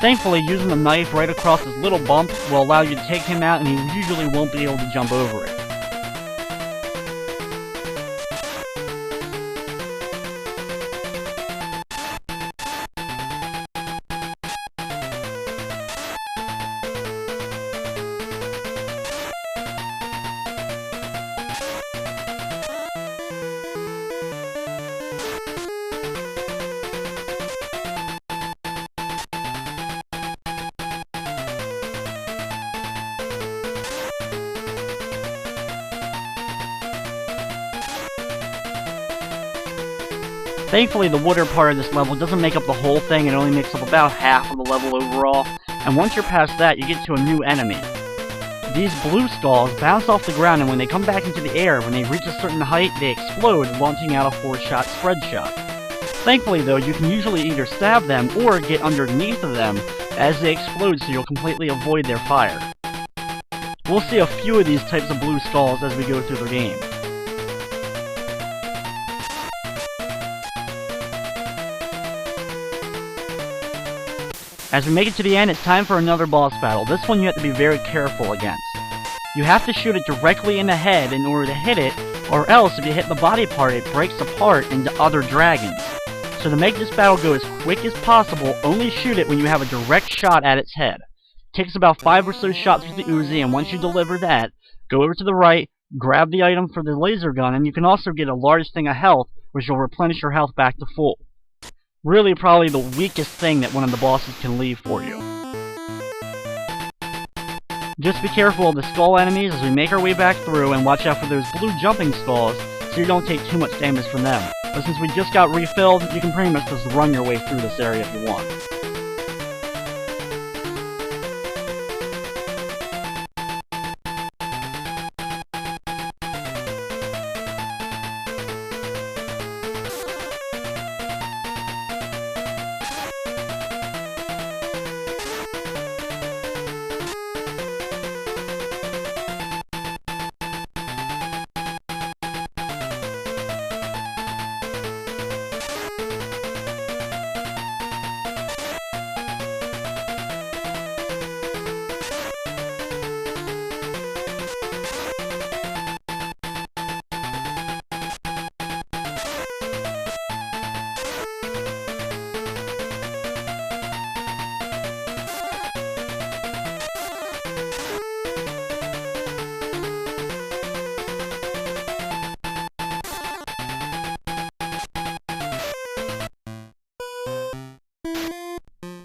Thankfully, using the knife right across this little bump will allow you to take him out, and he usually won't be able to jump over it. Thankfully, the water part of this level doesn't make up the whole thing, it only makes up about half of the level overall, and once you're past that, you get to a new enemy. These blue skulls bounce off the ground, and when they come back into the air, when they reach a certain height, they explode, launching out a 4-shot spread shot. Thankfully though, you can usually either stab them or get underneath of them as they explode, so you'll completely avoid their fire. We'll see a few of these types of blue skulls as we go through the game. As we make it to the end, it's time for another boss battle. This one you have to be very careful against. You have to shoot it directly in the head in order to hit it, or else if you hit the body part, it breaks apart into other dragons. So to make this battle go as quick as possible, only shoot it when you have a direct shot at its head. It takes about 5 or so shots with the Uzi, and once you deliver that, go over to the right, grab the item for the laser gun, and you can also get a large thing of health, which will replenish your health back to full. Really probably the weakest thing that one of the bosses can leave for you. Just be careful of the skull enemies as we make our way back through, and watch out for those blue jumping skulls so you don't take too much damage from them. But since we just got refilled, you can pretty much just run your way through this area if you want.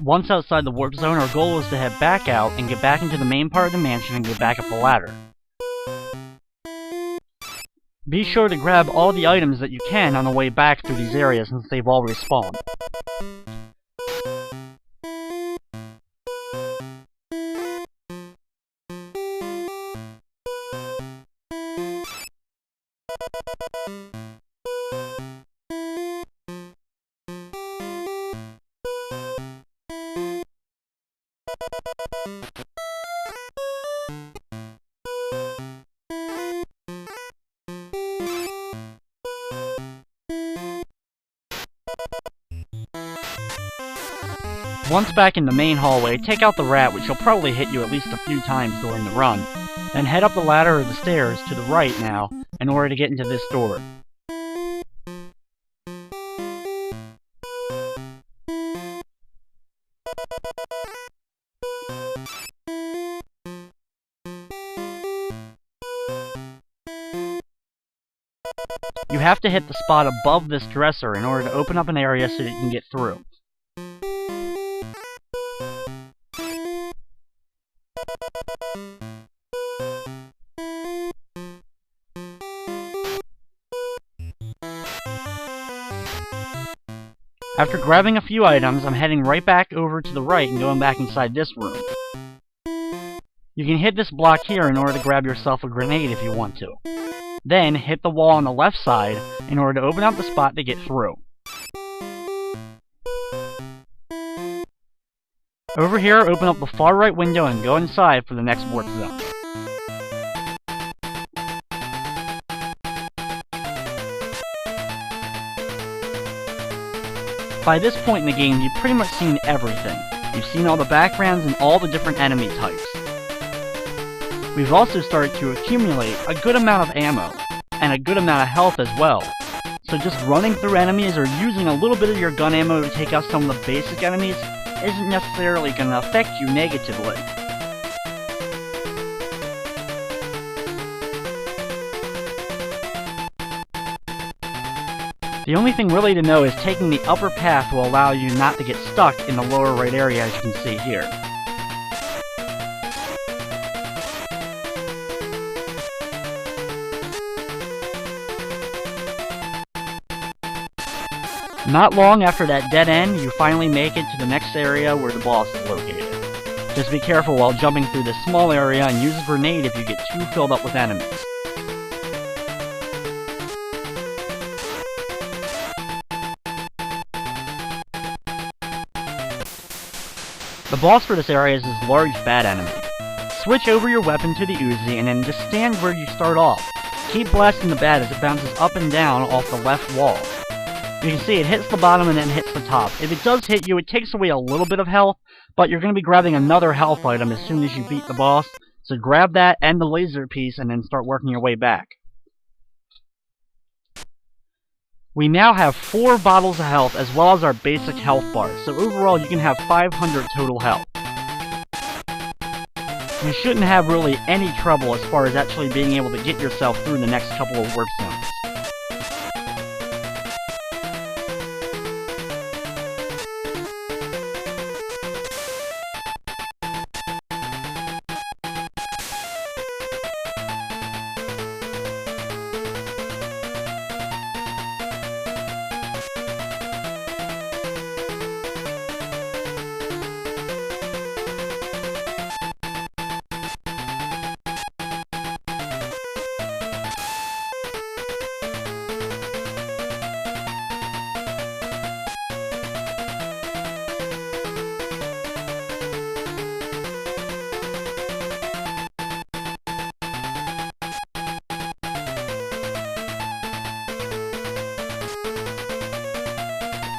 Once outside the warp zone, our goal is to head back out and get back into the main part of the mansion and get back up the ladder. Be sure to grab all the items that you can on the way back through these areas since they've all respawned. Once back in the main hallway, take out the rat, which will probably hit you at least a few times during the run. Then head up the ladder or the stairs to the right now, in order to get into this door. You have to hit the spot above this dresser in order to open up an area so that you can get through. After grabbing a few items, I'm heading right back over to the right and going back inside this room. You can hit this block here in order to grab yourself a grenade if you want to. Then, hit the wall on the left side in order to open up the spot to get through. Over here, open up the far right window and go inside for the next warp zone. By this point in the game, you've pretty much seen everything. You've seen all the backgrounds and all the different enemy types. We've also started to accumulate a good amount of ammo, and a good amount of health as well. So just running through enemies or using a little bit of your gun ammo to take out some of the basic enemies isn't necessarily going to affect you negatively. The only thing really to know is taking the upper path will allow you not to get stuck in the lower right area, as you can see here. Not long after that dead end, you finally make it to the next area where the boss is located. Just be careful while jumping through this small area and use a grenade if you get too filled up with enemies. The boss for this area is this large bad enemy. Switch over your weapon to the Uzi and then just stand where you start off. Keep blasting the bat as it bounces up and down off the left wall. You can see it hits the bottom and then hits the top. If it does hit you, it takes away a little bit of health, but you're going to be grabbing another health item as soon as you beat the boss. So grab that and the laser piece and then start working your way back. We now have 4 bottles of health as well as our basic health bar, so overall you can have 500 total health. You shouldn't have really any trouble as far as actually being able to get yourself through the next couple of warp zones.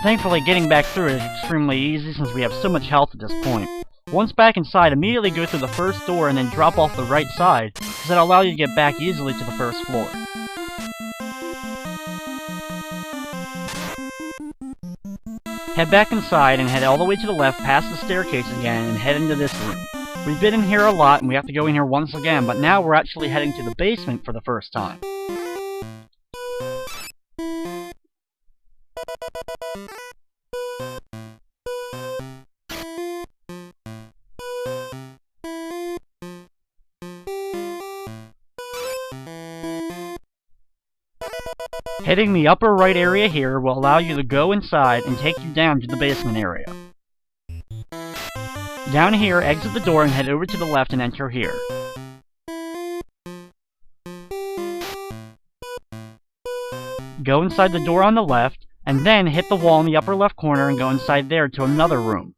Thankfully, getting back through it is extremely easy since we have so much health at this point. Once back inside, immediately go through the first door and then drop off the right side, because that'll allow you to get back easily to the first floor. Head back inside and head all the way to the left past the staircase again and head into this room. We've been in here a lot and we have to go in here once again, but now we're actually heading to the basement for the first time. Hitting the upper right area here will allow you to go inside and take you down to the basement area. Down here, exit the door and head over to the left and enter here. Go inside the door on the left, and then hit the wall in the upper left corner and go inside there to another room.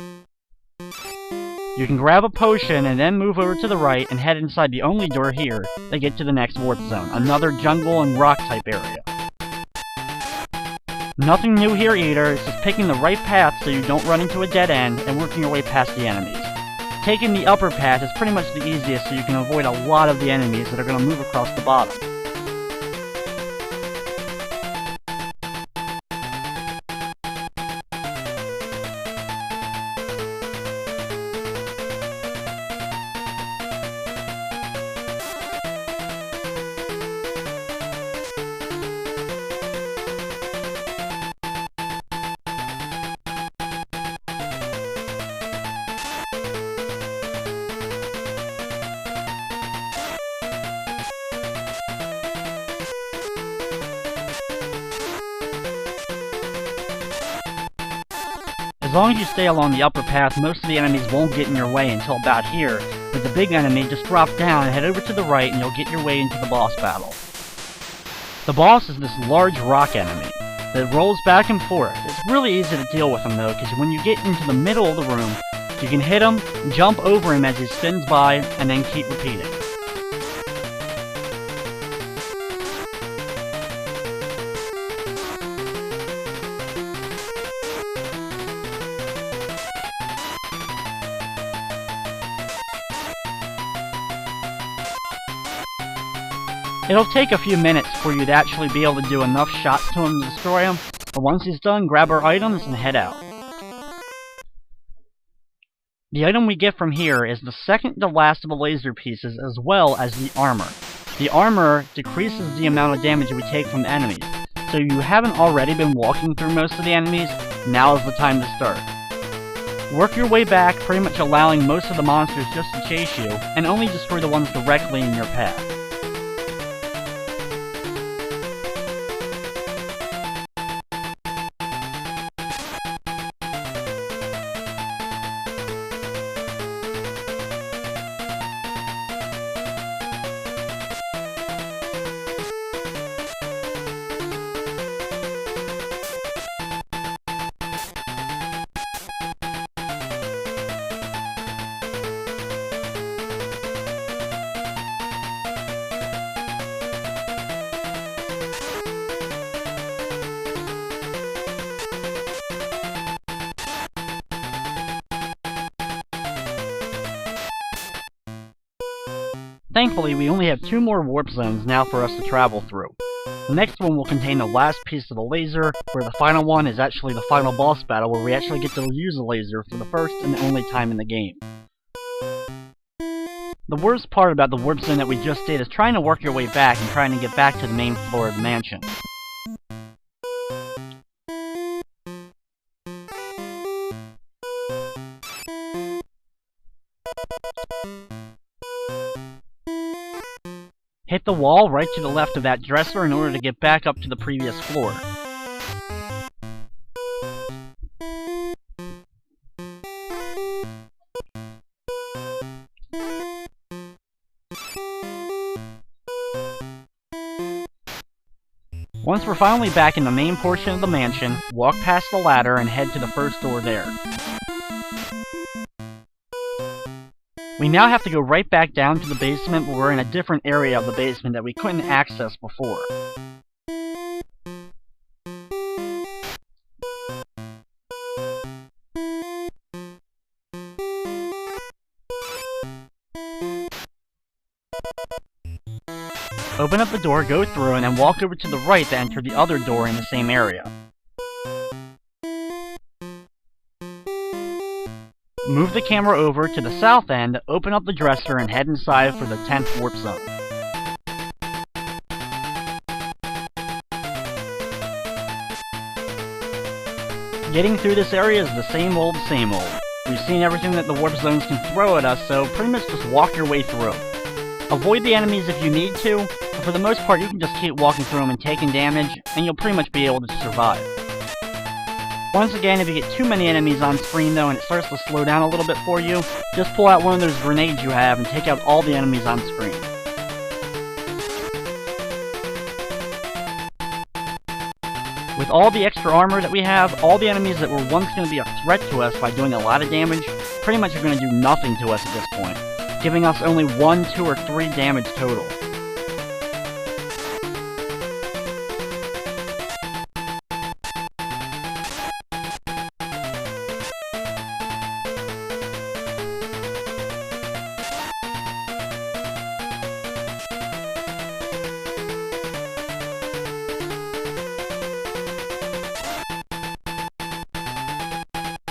You can grab a potion and then move over to the right and head inside the only door here to get to the next warp zone, another jungle and rock type area. Nothing new here either, it's just picking the right path so you don't run into a dead end and working your way past the enemies. Taking the upper path is pretty much the easiest so you can avoid a lot of the enemies that are going to move across the bottom. As long as you stay along the upper path, most of the enemies won't get in your way until about here, but the big enemy, just drop down and head over to the right and you'll get your way into the boss battle. The boss is this large rock enemy that rolls back and forth. It's really easy to deal with him though, because when you get into the middle of the room, you can hit him, jump over him as he spins by, and then keep repeating. It'll take a few minutes for you to actually be able to do enough shots to him to destroy him, but once he's done, grab our items and head out. The item we get from here is the second to last of the laser pieces, as well as the armor. The armor decreases the amount of damage we take from the enemies, so if you haven't already been walking through most of the enemies, now is the time to start. Work your way back, pretty much allowing most of the monsters just to chase you, and only destroy the ones directly in your path. Thankfully, we only have 2 more warp zones now for us to travel through. The next one will contain the last piece of the laser, where the final one is actually the final boss battle, where we actually get to use the laser for the first and only time in the game. The worst part about the warp zone that we just did is trying to work your way back and trying to get back to the main floor of the mansion. Hit the wall right to the left of that dresser in order to get back up to the previous floor. Once we're finally back in the main portion of the mansion, walk past the ladder and head to the first door there. We now have to go right back down to the basement, but we're in a different area of the basement that we couldn't access before. Open up the door, go through, and then walk over to the right to enter the other door in the same area. Move the camera over to the south end, open up the dresser, and head inside for the 10th warp zone. Getting through this area is the same old, same old. We've seen everything that the warp zones can throw at us, so pretty much just walk your way through. Avoid the enemies if you need to, but for the most part you can just keep walking through them and taking damage, and you'll pretty much be able to survive. Once again, if you get too many enemies on screen though and it starts to slow down a little bit for you, just pull out one of those grenades you have and take out all the enemies on screen. With all the extra armor that we have, all the enemies that were once going to be a threat to us by doing a lot of damage, pretty much are going to do nothing to us at this point, giving us only 1, 2, or 3 damage total.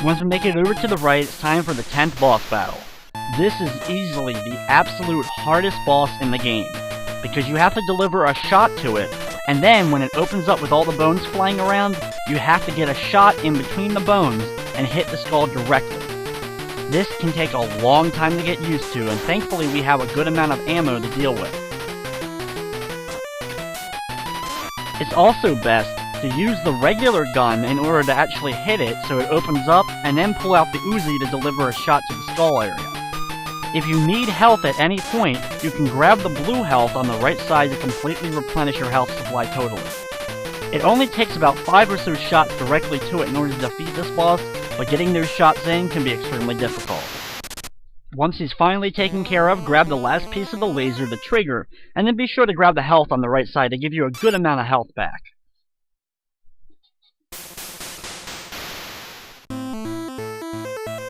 Once we make it over to the right, it's time for the 10th boss battle. This is easily the absolute hardest boss in the game, because you have to deliver a shot to it, and then when it opens up with all the bones flying around, you have to get a shot in between the bones and hit the skull directly. This can take a long time to get used to, and thankfully we have a good amount of ammo to deal with. It's also best to use the regular gun in order to actually hit it so it opens up, and then pull out the Uzi to deliver a shot to the skull area. If you need health at any point, you can grab the blue health on the right side to completely replenish your health supply totally. It only takes about 5 or so shots directly to it in order to defeat this boss, but getting those shots in can be extremely difficult. Once he's finally taken care of, grab the last piece of the laser, the trigger, and then be sure to grab the health on the right side to give you a good amount of health back.